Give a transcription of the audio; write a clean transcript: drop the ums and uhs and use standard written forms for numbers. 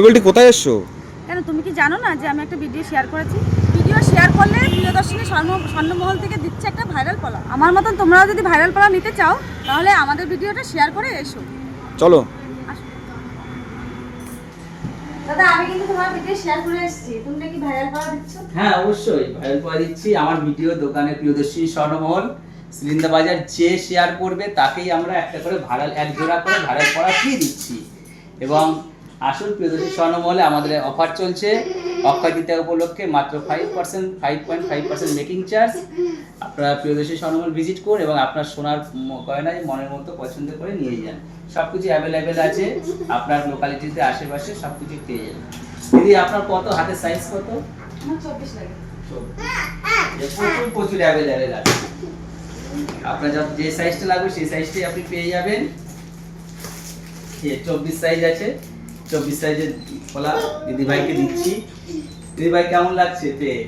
বলটি কোথায় এসছো? কেন তুমি কি জানো না যে আমি একটা ভিডিও শেয়ার করেছি? ভিডিও শেয়ার করলে প্রিয়দর্শিনী স্বর্ণমহল থেকে দিচ্ছে একটা ভাইরাল পলা। আমার মতন তোমরাও যদি ভাইরাল পলা নিতে চাও তাহলে আমাদের ভিডিওটা শেয়ার করে এসো। চলো। দাদা আমি কিন্তু তোমার ভিডিও শেয়ার করে এসেছি, তুমি নাকি ভাইরাল পলা দিচ্ছ? হ্যাঁ অবশ্যই ভাইরাল করে দিচ্ছি। আমার ভিডিও দোকানে প্রিয়দর্শিনী স্বর্ণমহল সিলিন্ডার বাজার যে শেয়ার করবে তাকেই আমরা একটা করে ভাইরাল এক জোড়া করে ভাইরাল পড়া ফ্রি দিচ্ছি। এবং আসল প্রিয়দর্শিনী স্বর্ণমহলে আমাদের অফার চলছে অক্ষয় তৃতীয়া উপলক্ষে, মাত্র 5.5% মেকিং চার্জ। আপনারা প্রিয়দর্শিনী স্বর্ণমহল ভিজিট করুন এবং আপনার সোনার গয়নায় মনের মতো পছন্দ করে নিয়ে যান। সব কিছু অ্যাভেলেবেল আছে আপনার লোকালিটিতে, আশেপাশে সব কিছু পেয়ে যাবেন। দিদি আপনার কত হাতের সাইজ কত? আমার 24 লাগে। প্রচুর অ্যাভেলেবেল আছে। আপনার যে সাইজটা লাগবে সেই সাইজটাই আপনি পেয়ে যাবেন। 24 সাইজ আছে, 24 সাইজের খোলা দিদিভাইকে দিচ্ছি। দিদিভাই কেমন লাগছে পেয়ে?